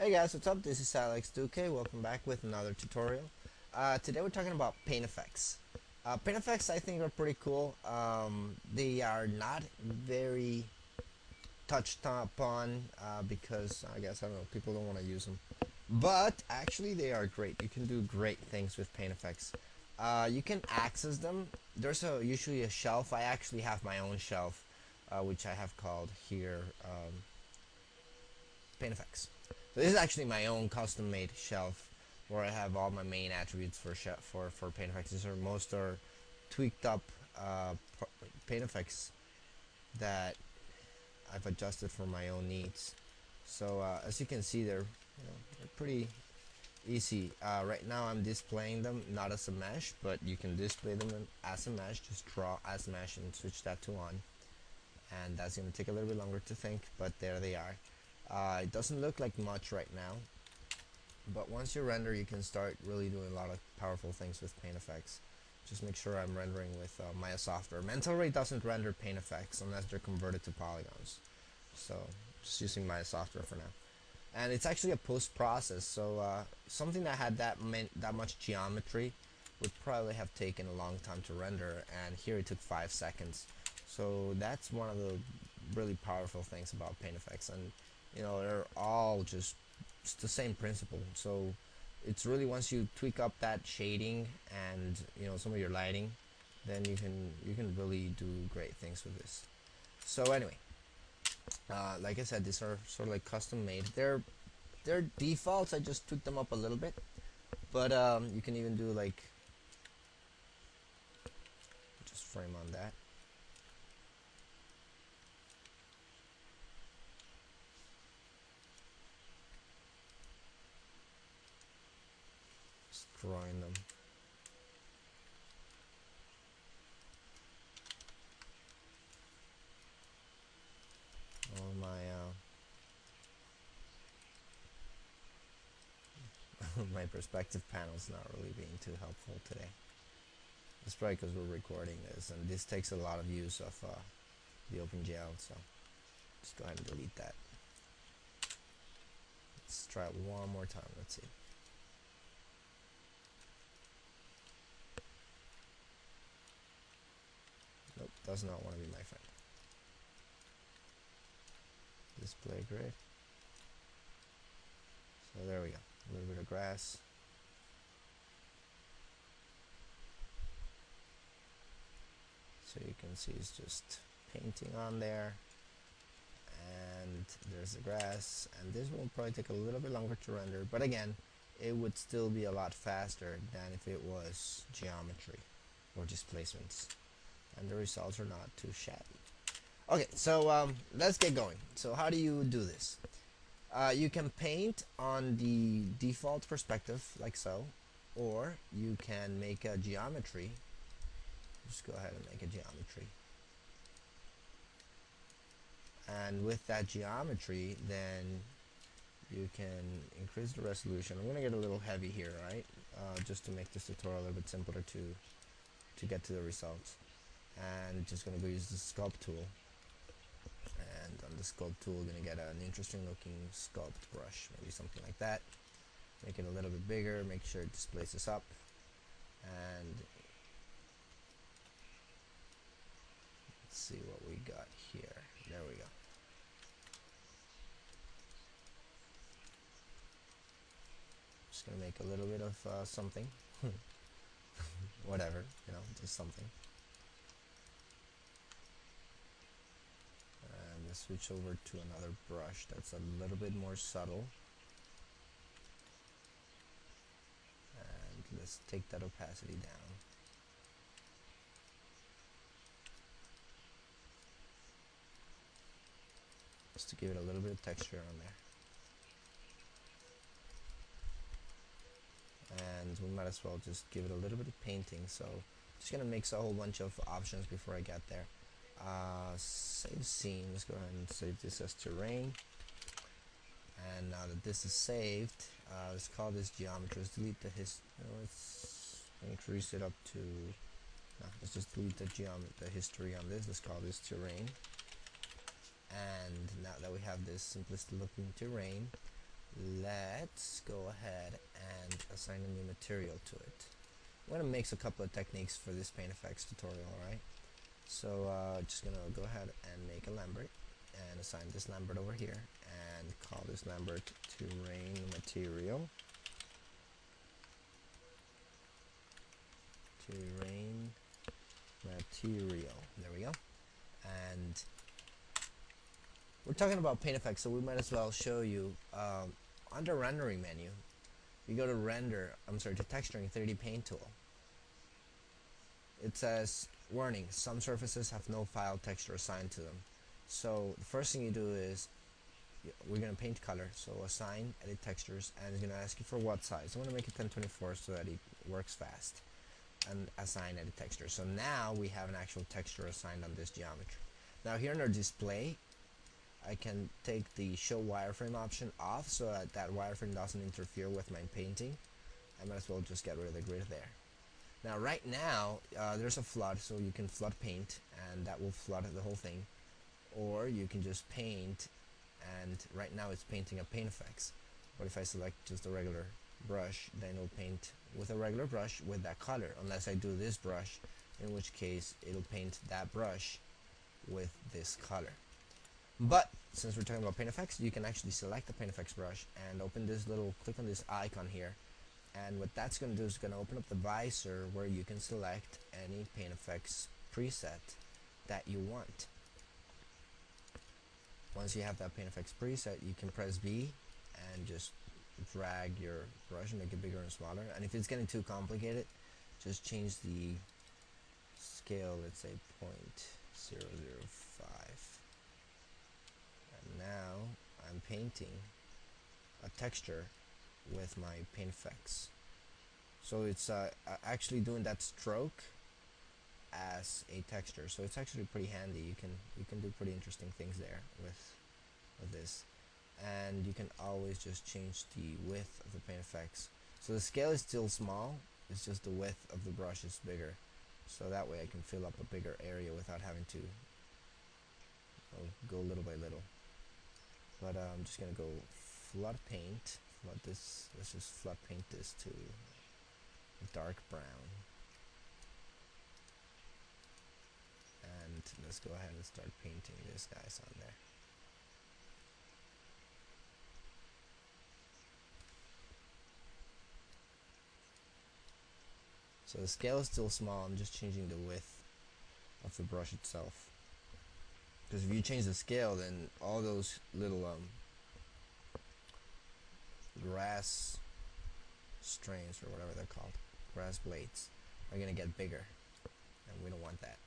Hey guys, what's up? This is Alex2K. Welcome back with another tutorial. Today we're talking about paint effects. Paint effects I think are pretty cool. They are not very touched upon because I guess, I don't know, people don't want to use them. But actually they are great. You can do great things with paint effects. You can access them. There's usually a shelf. I actually have my own shelf, which I have called here paint effects. So this is actually my own custom made shelf where I have all my main attributes for paint effects. These are most are tweaked up uh, paint effects that I've adjusted for my own needs. So as you can see, they're pretty easy. Right now I'm displaying them not as a mesh, but you can display them as a mesh. Just draw as mesh and switch that to on, and that's going to take a little bit longer to think, but there they are. It doesn't look like much right now, but once you render you can start really doing a lot of powerful things with paint effects. Just make sure I'm rendering with Maya software. Mental Ray doesn't render paint effects unless they're converted to polygons, so just using Maya software for now. And it's actually a post process, so something that had that much geometry would probably have taken a long time to render, and here it took 5 seconds. So that's one of the really powerful things about paint effects, and they're all just the same principle. So it's really, once you tweak up that shading and some of your lighting, then you can really do great things with this. So anyway, like I said, these are sort of like custom made. They're defaults. I just tweaked them up a little bit, but you can even do like just frame on that. Just drawing them. All my my perspective panel's not really being too helpful today. That's probably because we're recording this, and this takes a lot of use of the OpenGL, so just go ahead and delete that. Let's try it one more time. Let's see. Nope, does not want to be my friend. Display grid. So there we go. A little bit of grass. So you can see it's just painting on there, and there's the grass, and this will probably take a little bit longer to render, but again, it would still be a lot faster than if it was geometry or displacements, and the results are not too shabby. Okay, so let's get going. So how do you do this? You can paint on the default perspective like so, or you can make a geometry. Just go ahead and make a geometry, and with that geometry then you can increase the resolution. I'm gonna get a little heavy here, right? Just to make this tutorial a little bit simpler to get to the results. And just gonna go use the sculpt tool, and on the sculpt tool we're gonna get an interesting looking sculpt brush, maybe something like that. Make it a little bit bigger, make sure it displaces up, and let's see what we got here. There we go. Just gonna make a little bit of something. Whatever, just something. And let's switch over to another brush that's a little bit more subtle. And let's take that opacity down. Just to give it a little bit of texture on there. And we might as well just give it a little bit of painting, so just gonna mix a whole bunch of options before I get there. Save scene. Let's go ahead and save this as terrain, and now that this is saved, let's call this geometry. Let's delete the let's increase it up to let's just delete the history on this. Let's call this terrain. And now that we have this simplistic looking terrain, let's go ahead and assign a new material to it. I'm going to mix a couple of techniques for this PaintEffects tutorial, alright? So just going to go ahead and make a Lambert and assign this Lambert over here and call this Lambert terrain material. Terrain material. There we go. And we're talking about PaintEffects, so we might as well show you under rendering menu. You go to to texturing 3D paint tool. It says warning, some surfaces have no file texture assigned to them. So the first thing you do is we're going to paint color, so assign edit textures, and it's going to ask you for what size. I'm going to make it 1024 so that it works fast, and assign edit texture. So now we have an actual texture assigned on this geometry. Now here in our display, I can take the show wireframe option off so that that wireframe doesn't interfere with my painting. I might as well just get rid of the grid there. Now right now there's a flood, so you can flood paint and that will flood the whole thing, or you can just paint, and right now it's painting a PaintEffects. But if I select just a regular brush, then it'll paint with a regular brush with that color, unless I do this brush, in which case it'll paint that brush with this color. But since we're talking about PaintEffects, you can actually select the PaintEffects brush and open this click on this icon here, and what that's going to do is going to open up the visor where you can select any PaintEffects preset that you want. Once you have that PaintEffects preset, you can press V and just drag your brush and make it bigger and smaller. And if it's getting too complicated, just change the scale, let's say 0.005. And now I'm painting a texture with my PaintEffects. So it's actually doing that stroke as a texture. So it's actually pretty handy. You can do pretty interesting things there with this. And you can always just change the width of the PaintEffects. So the scale is still small, it's just the width of the brush is bigger. So that way I can fill up a bigger area without having to go little by little. But I'm just gonna go flood paint. Flood this. Let's just flood paint this to dark brown. And let's go ahead and start painting these guys on there. So the scale is still small, I'm just changing the width of the brush itself. Because if you change the scale, then all those little grass strains, or whatever they're called, grass blades, are going to get bigger, and we don't want that.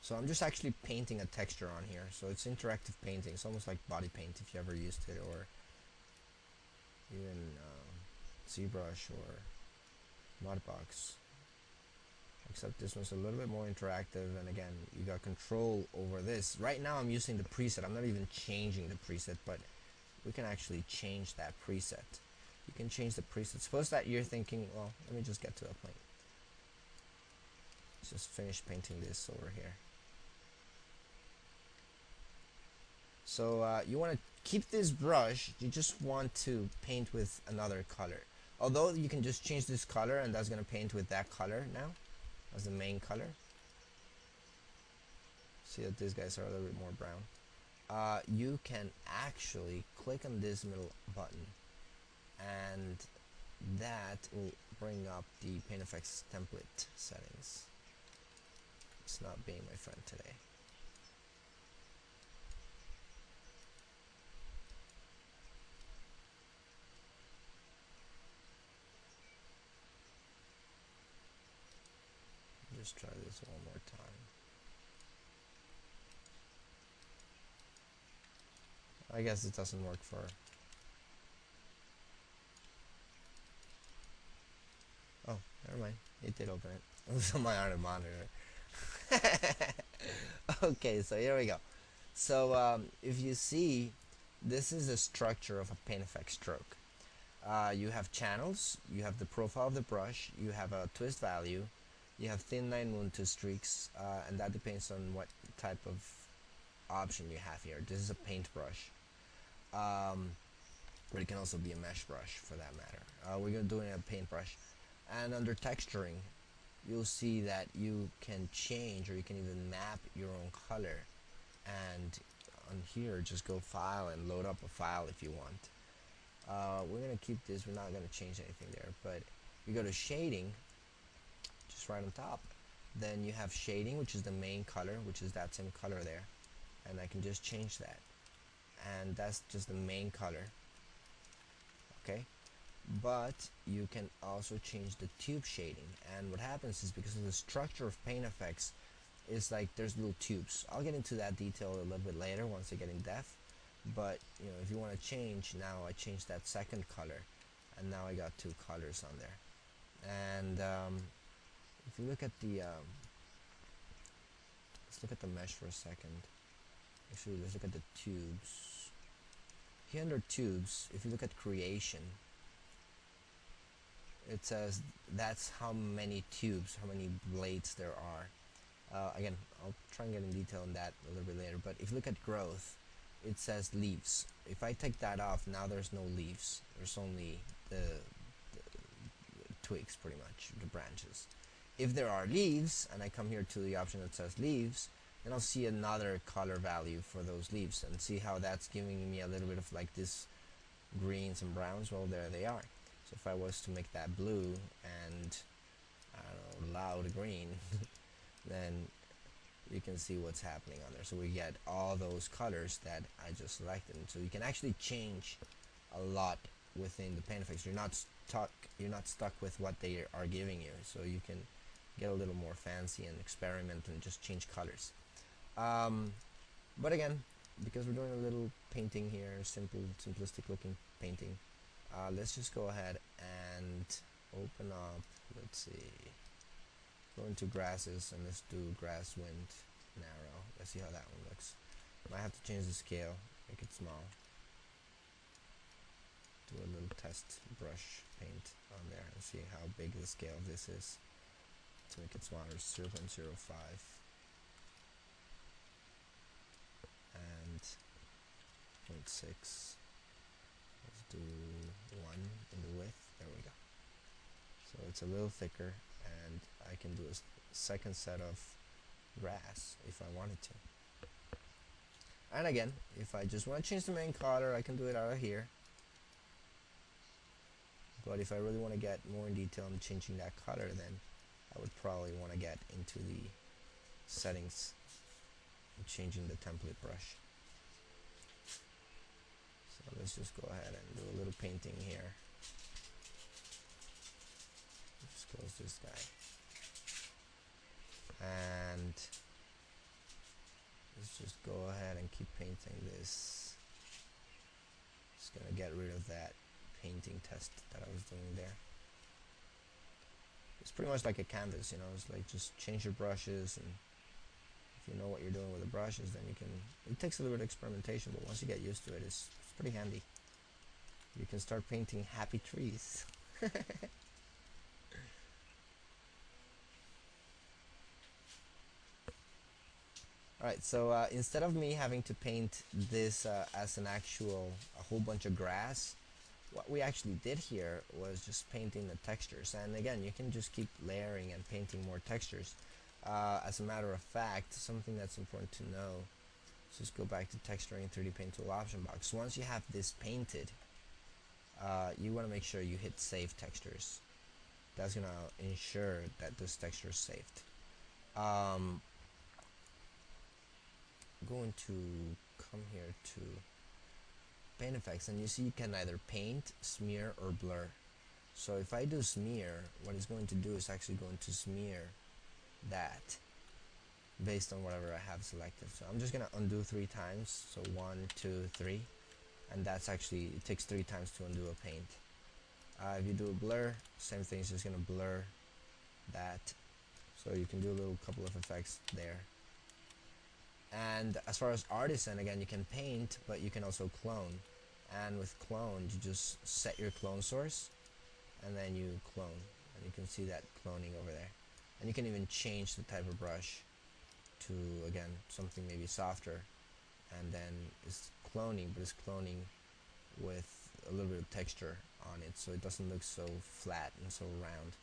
So I'm just actually painting a texture on here, so it's interactive painting. It's almost like body paint if you ever used it, or even ZBrush or Modbox, except this one's a little bit more interactive, and again, you got control over this. Right now I'm using the preset. I'm not even changing the preset, but we can actually change that preset. You can change the preset. Suppose that you're thinking, well, let me just get to that point. Let's just finish painting this over here. So you want to keep this brush, you just want to paint with another color. Although you can just change this color and that's going to paint with that color now as the main color. See that these guys are a little bit more brown. You can actually click on this middle button and that will bring up the PaintEffects template settings. It's not being my friend today. Just try this one more time. I guess it doesn't work for... Oh, never mind. It did open it. It was on my other monitor. Okay, so here we go. So if you see, this is the structure of a PaintEffects stroke. You have channels, you have the profile of the brush, you have a twist value, you have thin line moon to streaks, and that depends on what type of option you have here. This is a paintbrush, but it can also be a mesh brush for that matter. We're going to do it in a paintbrush, and under texturing, you'll see that you can change, or you can even map your own color. And on here, just go file and load up a file if you want. We're going to keep this, we're not going to change anything there, but you go to shading, just right on top. Then you have shading, which is the main color, which is that same color there, and I can just change that, and that's just the main color. Okay, but you can also change the tube shading, and what happens is, because of the structure of PaintEffects, is like there's little tubes. I'll get into that detail a little bit later once I get in depth, but you know, if you want to change, now I changed that second color, and now I got two colors on there. And if you look at the let's look at the mesh for a second. Actually, let's look at the tubes. Here under tubes, if you look at creation, it says that's how many tubes, how many blades there are. Again, I'll try and get in detail on that a little bit later, but if you look at growth, it says leaves. If I take that off, now there's no leaves. There's only the twigs, pretty much, the branches. If there are leaves, and I come here to the option that says leaves, then I'll see another color value for those leaves, and see how that's giving me a little bit of like this greens and browns. Well, there they are. So if I was to make that blue and, I don't know, loud green, then you can see what's happening on there. So we get all those colors that I just selected. And so you can actually change a lot within the PaintEffects. You're not stuck with what they are giving you. So you can get a little more fancy and experiment and just change colors. But again, because we're doing a little painting here, simplistic looking painting, let's just go ahead and open up, let's see, go into grasses, and let's do grass, wind, narrow. Let's see how that one looks. Might have to change the scale, make it small. Do a little test brush paint on there and see how big the scale of this is. To make it smaller, 0.05 and 0.6. Let's do 1 in the width. There we go. So it's a little thicker, and I can do a second set of grass if I wanted to. And again, if I just want to change the main color, I can do it out of here. But if I really want to get more in detail on changing that color, then I would probably want to get into the settings and changing the template brush. So let's just go ahead and do a little painting here. Just close this guy. And let's just go ahead and keep painting this. Just gonna get rid of that painting test that I was doing there. It's pretty much like a canvas, you know. It's like just change your brushes, and if you know what you're doing with the brushes, then you can, it takes a little bit of experimentation, but once you get used to it, it's pretty handy. You can start painting happy trees. Alright, so instead of me having to paint this as a whole bunch of grass, what we actually did here was just painting the textures. And again, you can just keep layering and painting more textures. As a matter of fact, something that's important to know, let's just go back to texturing 3D Paint Tool option box. Once you have this painted, you want to make sure you hit save textures. That's going to ensure that this texture is saved. I'm going to come here to PaintEffects, and you see you can either paint, smear, or blur. So if I do smear, what it's going to do is actually going to smear that based on whatever I have selected. So I'm just going to undo 3 times. So 1, 2, 3, and that's actually, it takes 3 times to undo a paint. If you do a blur, same thing, it's just going to blur that. So you can do a little couple of effects there. And as far as artisan, again, you can paint, but you can also clone. And with clone, you just set your clone source, and then you clone. And you can see that cloning over there. And you can even change the type of brush to, again, something maybe softer. and then it's cloning, but it's cloning with a little bit of texture on it, so it doesn't look so flat and so round.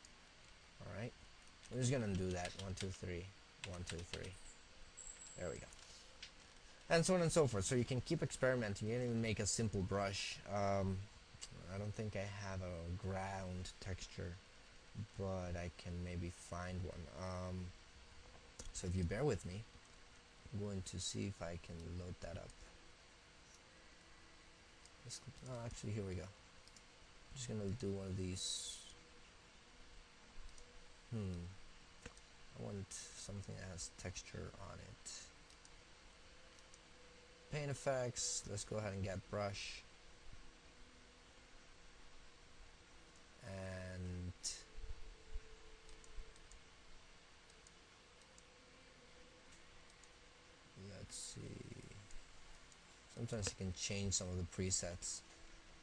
Alright, we're just gonna do that. 1 2 3, 1 2 3, there we go, and so on and so forth. So you can keep experimenting. You can even make a simple brush. I don't think I have a ground texture, but I can maybe find one. So if you bear with me, I'm going to see if I can load that up. Oh, actually, here we go. I'm just gonna do one of these. I want something that has texture on it. Paint effects. Let's go ahead and get brush. And let's see. Sometimes you can change some of the presets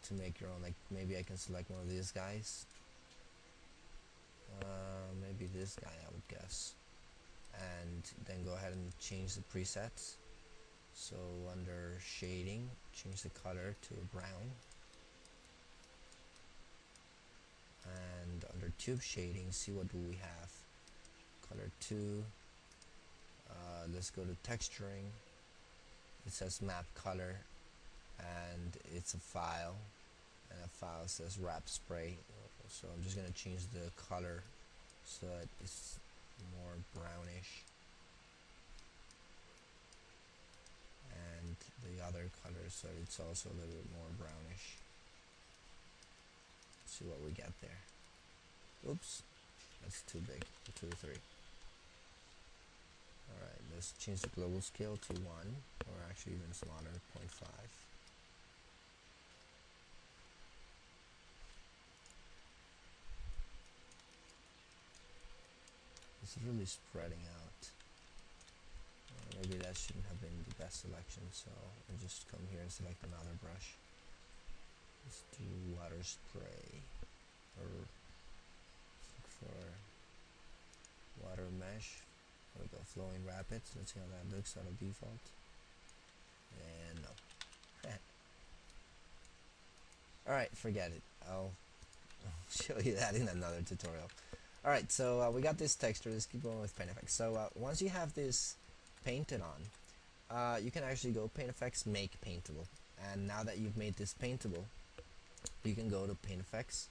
to make your own. Like maybe I can select one of these guys. Maybe this guy, I would guess. And then go ahead and change the presets. So under shading, change the color to brown. And under tube shading, see what do we have. Color 2. Let's go to texturing. It says map color, and it's a file, and a file says wrap spray. So I'm just gonna change the color so that it's more brownish, and the other color so it's also a little bit more brownish. Let's see what we get there. Oops, that's too big. 2 or 3. Alright, let's change the global scale to 1, or actually even smaller, 0.5. It's really spreading out. Maybe that shouldn't have been the best selection, so I'll just come here and select another brush. Let's do water spray, or look for water mesh. There we go, flowing rapids. Let's see how that looks out of default. And no. Alright, forget it. I'll show you that in another tutorial. Alright, so we got this texture. Let's keep going with PaintEffects. So once you have this painted on, you can actually go PaintEffects, make paintable. And now that you've made this paintable, you can go to PaintEffects,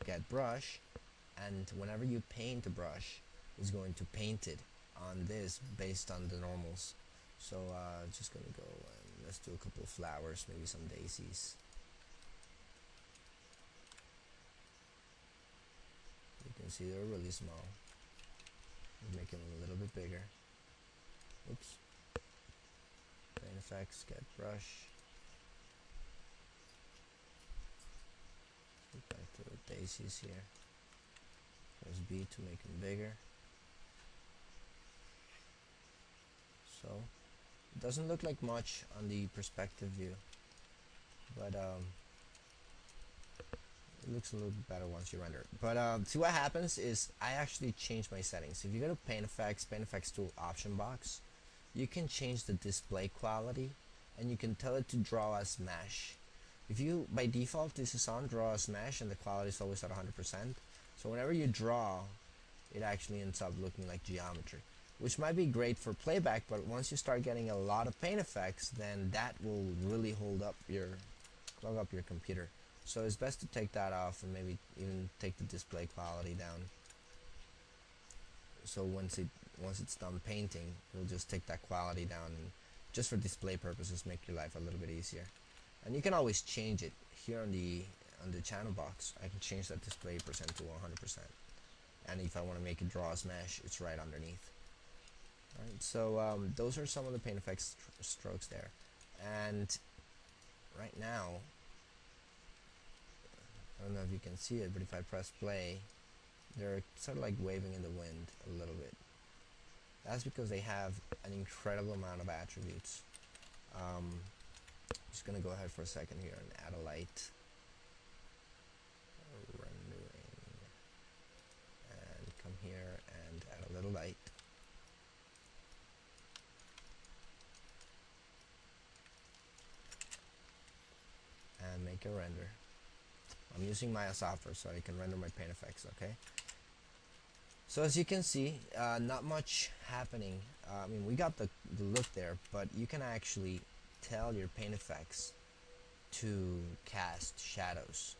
get brush, and whenever you paint a brush, it's going to paint it on this based on the normals. So just gonna go and let's do a couple of flowers, maybe some daisies. You can see they're really small. Make them a little bit bigger. Oops. PaintEffects, get brush. Go back to the daisies here. Press B to make them bigger. So it doesn't look like much on the perspective view, but it looks a little bit better once you render it. But see what happens is I actually change my settings. If you go to PaintEffects tool option box, you can change the display quality, and you can tell it to draw as mesh. If you, by default, this is on draw as mesh, and the quality is always at 100%. So whenever you draw, it actually ends up looking like geometry, which might be great for playback, but once you start getting a lot of paint effects, then that will really clog up your computer. So it's best to take that off and maybe even take the display quality down. So once it's done painting, it'll just take that quality down, and just for display purposes, make your life a little bit easier. And you can always change it here on the channel box. I can change that display percent to 100%. And if I want to make it draw as mesh, it's right underneath. Alright, so those are some of the paint effects strokes there. And right now, I don't know if you can see it, but if I press play, they're sort of like waving in the wind a little bit. That's because they have an incredible amount of attributes. I'm just going to go ahead for a second here and add a light. Rendering. And come here and add a little light. make a render. I'm using Maya software so I can render my paint effects, okay? So as you can see, not much happening. I mean, we got the look there, but you can actually tell your paint effects to cast shadows.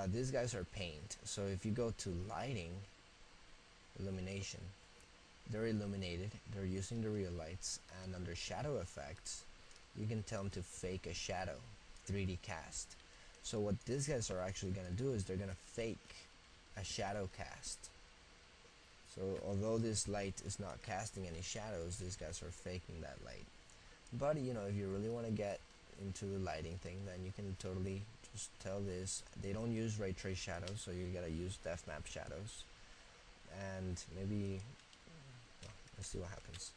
These guys are paint, so if you go to lighting, illumination, they're illuminated, they're using the real lights, and under shadow effects, you can tell them to fake a shadow, 3D cast. So what these guys are actually going to do is they're going to fake a shadow cast. So although this light is not casting any shadows, these guys are faking that light. But you know, if you really want to get into the lighting thing, then you can totally just tell this. They don't use ray trace shadows, so you gotta use depth map shadows. And maybe, well, let's see what happens.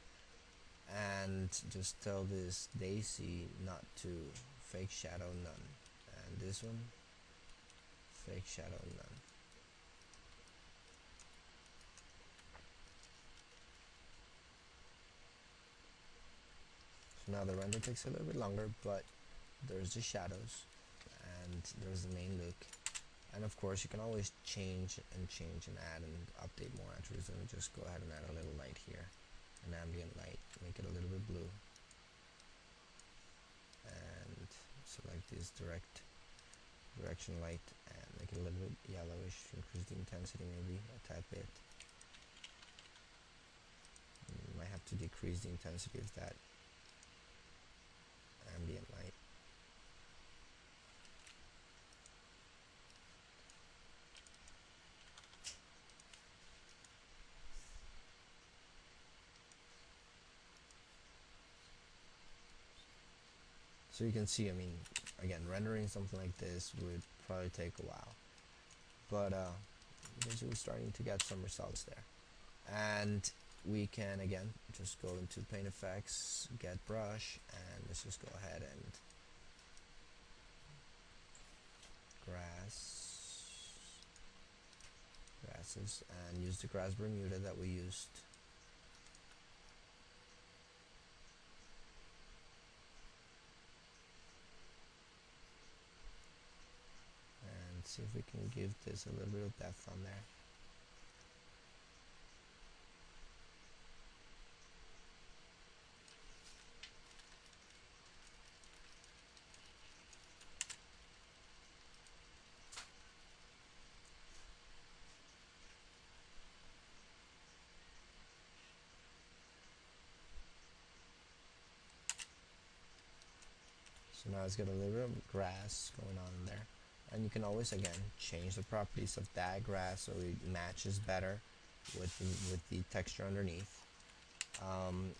And just tell this Daisy not to fake shadow none. And this one, fake shadow none. So now the render takes a little bit longer, but there's the shadows and there's the main look. And of course you can always change and add and update more attributes. Let me just go ahead and add a little light here, an ambient light, make it a little bit blue, and select this direction light and make it a little bit yellowish, increase the intensity maybe a tad bit. You might have to decrease the intensity of that ambient light. So you can see, I mean, again, rendering something like this would probably take a while, but you can see we're starting to get some results there. And we can again just go into PaintEffects, get brush, and let's just go ahead and grasses, and use the grass Bermuda that we used. And see if we can give this a little bit of depth on there. So now it's got a little bit of grass going on in there, and you can always again change the properties of that grass so it matches better with the texture underneath,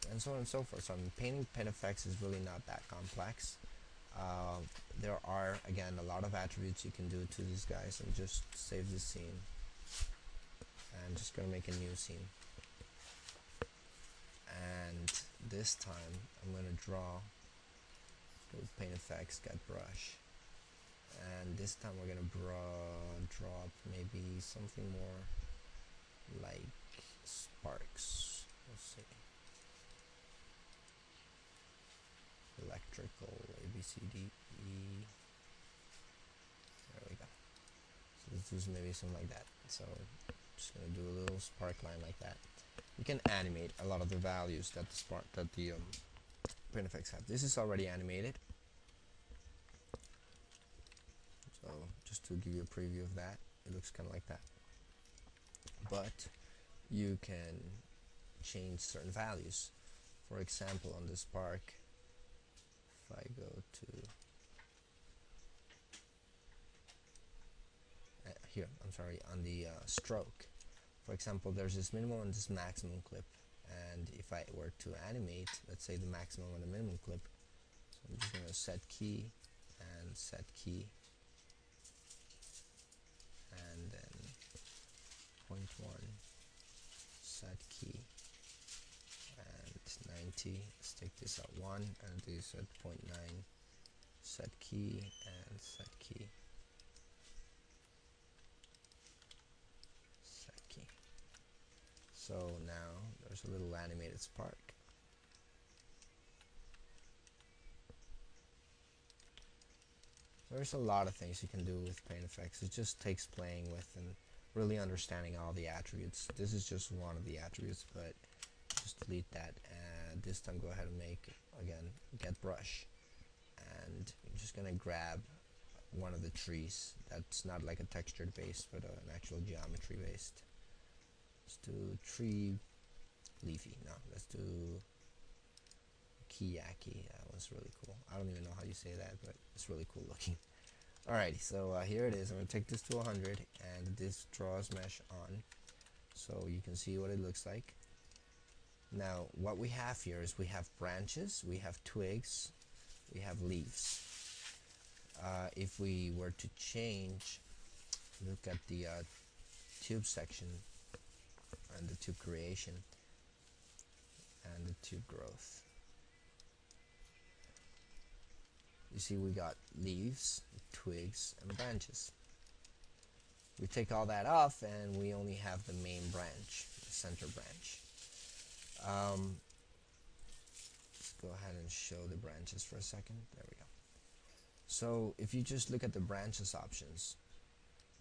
and so on and so forth. So I mean, painting PaintEffects is really not that complex. There are again a lot of attributes you can do to these guys, and just save this scene. I'm just gonna make a new scene, and this time I'm gonna draw. Go to PaintEffects, get brush, and this time we're gonna drop maybe something more like sparks. Let's see, electrical ABCDE. There we go. So let's do maybe something like that. So I'm just gonna do a little spark line like that. You can animate a lot of the values that the PaintEffects have. This is already animated, so just to give you a preview of that, it looks kind of like that. But you can change certain values. For example, on the spark, if I go to here, I'm sorry, on the stroke, for example, there's this minimum and this maximum clip, and if I were to animate, let's say the maximum and the minimum clip, so I'm just going to set key and set key, and then 0.1 set key, and 90, stick this at 1, and this at 0.9 set key and set key, set key. So now there's a little animated spark. There's a lot of things you can do with PaintEffects. It just takes playing with and really understanding all the attributes. This is just one of the attributes, but just delete that, and this time go ahead and make, again, get brush, and I'm just gonna grab one of the trees that's not like a textured base but an actual geometry based. Let's do tree leafy. No, let's do kiyaki. That one's really cool. I don't even know how you say that, but it's really cool looking. Alrighty, so here it is. I'm going to take this to 100 and this draws mesh on so you can see what it looks like. Now what we have here is we have branches, we have twigs, we have leaves. If we were to change, look at the tube section and the tube creation and the tube growth. You see we got leaves, twigs, and branches. We take all that off and we only have the main branch, the center branch. Let's go ahead and show the branches for a second. There we go. So if you just look at the branches options,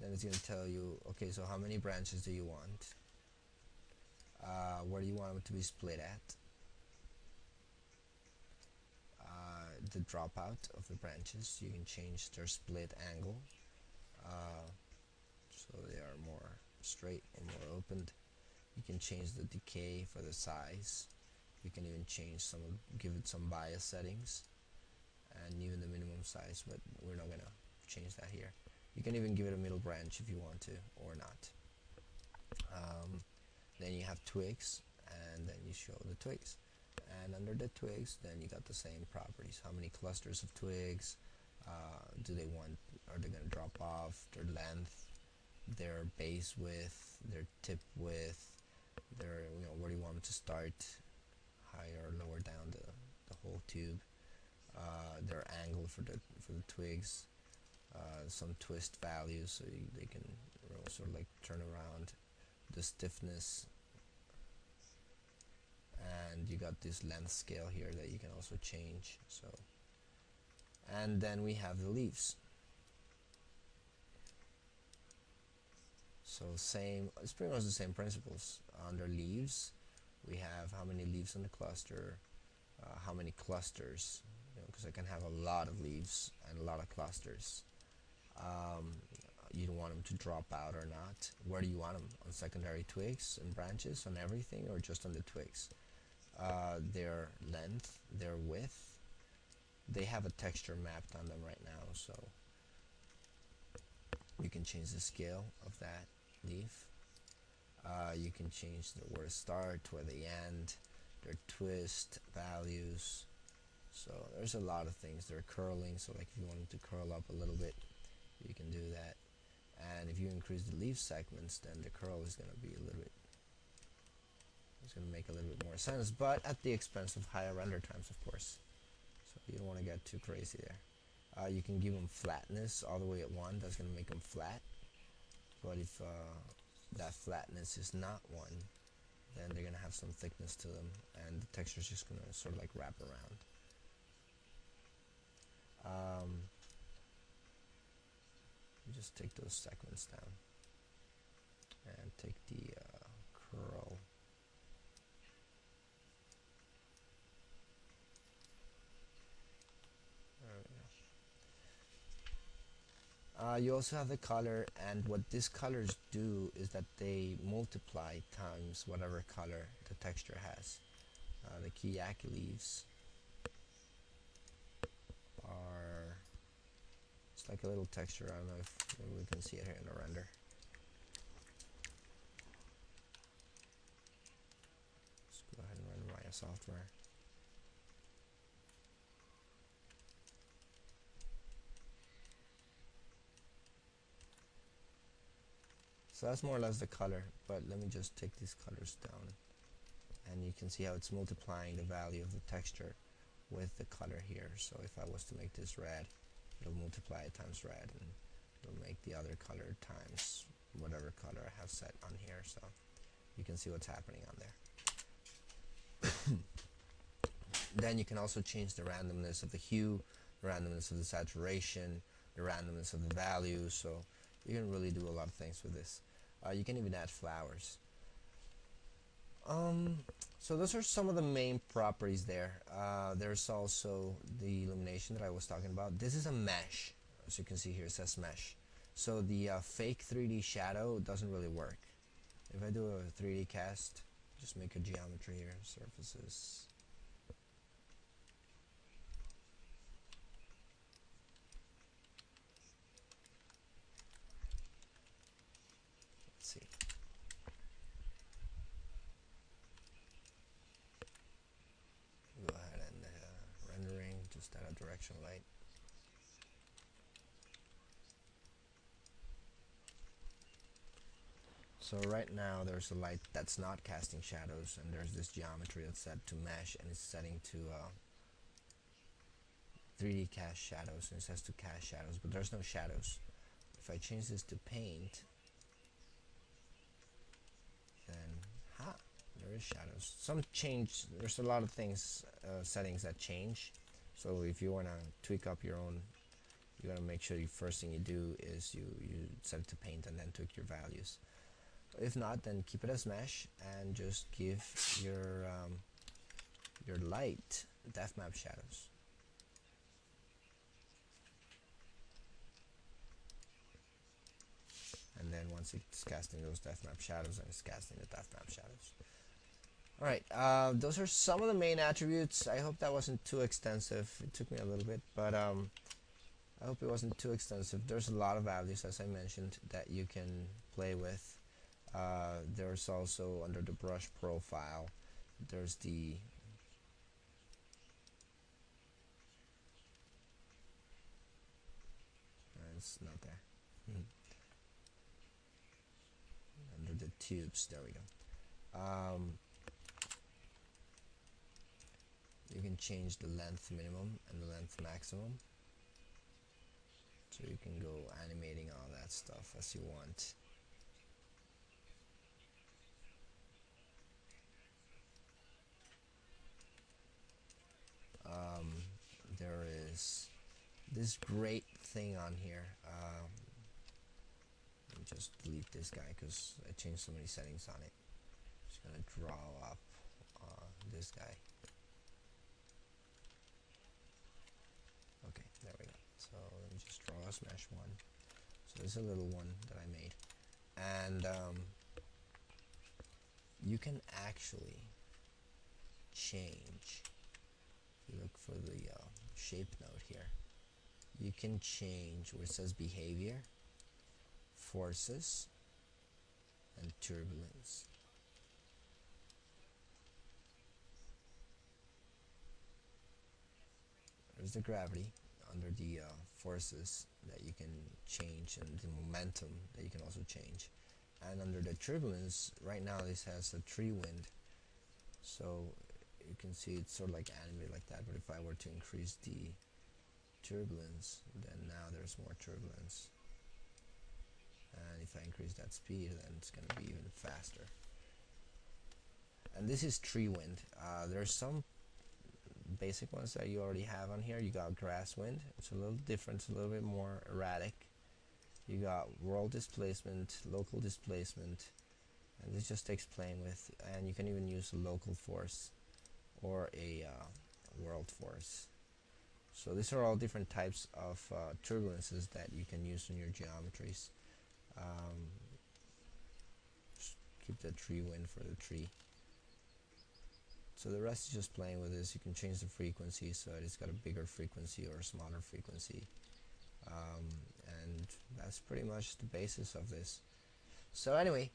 then it's going to tell you, okay, so how many branches do you want? Where do you want them to be split at? The dropout of the branches, you can change their split angle, so they are more straight or more opened. You can change the decay for the size. You can even change give it some bias settings, and even the minimum size, but we're not gonna change that here. You can even give it a middle branch if you want to, or not. Then you have twigs, and then you show the twigs. And under the twigs, then you got the same properties. How many clusters of twigs do they want? Are they going to drop off? Their length, their base width, their tip width, their, where do you want them to start? Higher or lower down the whole tube. Their angle for the twigs. Some twist values, so they can sort of like turn around. The stiffness. And you got this length scale here that you can also change. So, and then we have the leaves. So same, it's pretty much the same principles. Under leaves, we have how many leaves on the cluster, how many clusters, because I can have a lot of leaves and a lot of clusters. You don't want them to drop out or not. Where do you want them? On secondary twigs and branches, on everything, or just on the twigs? Their length, their width. They have a texture mapped on them right now, so you can change the scale of that leaf. You can change where to start, where they end, their twist values. So there's a lot of things. They're curling, so like if you want them to curl up a little bit, you can do that. And if you increase the leaf segments, then the curl is going to be a little bit, it's going to make a little bit more sense, but at the expense of higher render times, of course. So you don't want to get too crazy there. You can give them flatness all the way at 1. That's going to make them flat. But if that flatness is not 1, then they're going to have some thickness to them, and the texture is just going to sort of like wrap around. You just take those segments down and take the curl. You also have the color, and what these colors do is that they multiply times whatever color the texture has. The kiyaki leaves are, it's like a little texture. I don't know if maybe we can see it here in the render. Let's go ahead and run Maya software. So that's more or less the color, but let me just take these colors down, and you can see how it's multiplying the value of the texture with the color here. So if I was to make this red, it'll multiply it times red, and it'll make the other color times whatever color I have set on here, so you can see what's happening on there. Then you can also change the randomness of the hue, the randomness of the saturation, the randomness of the values. So you can really do a lot of things with this. You can even add flowers. Um, so those are some of the main properties there. There's also the illumination that I was talking about. This is a mesh. As you can see here, it says mesh. So the fake 3D shadow doesn't really work. If I do a 3D cast, just make a geometry here, surfaces. Let's see. Go ahead and rendering, just add a direction light. So right now there's a light that's not casting shadows, and there's this geometry that's set to mesh, and it's setting to 3D cast shadows, and it says to cast shadows, but there's no shadows. If I change this to paint, then there is shadows. Some change. There's a lot of things, settings that change. So if you want to tweak up your own, you gotta make sure the first thing you do is you set it to paint and then tweak your values. If not, then keep it as mesh and just give your light depth map shadows. And then once it's casting those depth map shadows, then it's casting the depth map shadows. Alright, those are some of the main attributes. I hope that wasn't too extensive. It took me a little bit, but I hope it wasn't too extensive. There's a lot of values, as I mentioned, that you can play with. There's also, under the brush profile, there's the it's not there. Under the tubes, there we go. You can change the length minimum and the length maximum, so you can go animating all that stuff as you want. There is this great thing on here. Let me just delete this guy because I changed so many settings on it. Just gonna draw up this guy. Okay, there we go. So let me just draw a smash one. So there's a little one that I made, and you can actually change. If you look for the shape node here, you can change where it says behavior, forces, and turbulence. There's the gravity under the forces that you can change, and the momentum that you can also change. And under the turbulence, right now this has a tree wind, so you can see it's sort of like animated like that, but if I were to increase the turbulence, then now there's more turbulence. And if I increase that speed, then it's going to be even faster. And this is tree wind. There's some basic ones that you already have on here. You got grass wind. It's a little different. It's a little bit more erratic. You got world displacement, local displacement, and this just takes playing with. And you can even use a local force or a world force. So these are all different types of turbulences that you can use in your geometries. Just keep the tree wind for the tree. So the rest is just playing with this. You can change the frequency so that it's got a bigger frequency or a smaller frequency. And that's pretty much the basis of this. So anyway,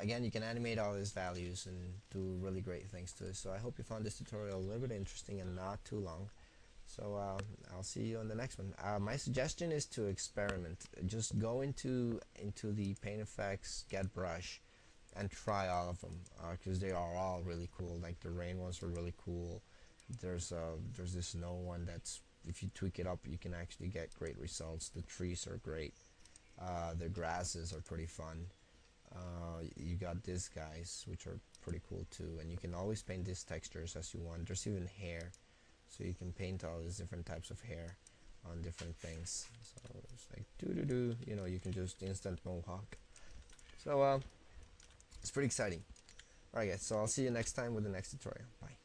again, you can animate all these values and do really great things to it. So I hope you found this tutorial a little bit interesting and not too long. So I'll see you on the next one. My suggestion is to experiment. Just go into the PaintEffects Get Brush and try all of them, because they are all really cool. Like the rain ones are really cool. There's this snow one that's, if you tweak it up, you can actually get great results. The trees are great. The grasses are pretty fun. You got these guys, which are pretty cool too, and you can always paint these textures as you want. There's even hair, so you can paint all these different types of hair. on different things. So it's like doo doo doo. You know, you can just instant mohawk. So it's pretty exciting. Alright guys, so I'll see you next time with the next tutorial. Bye.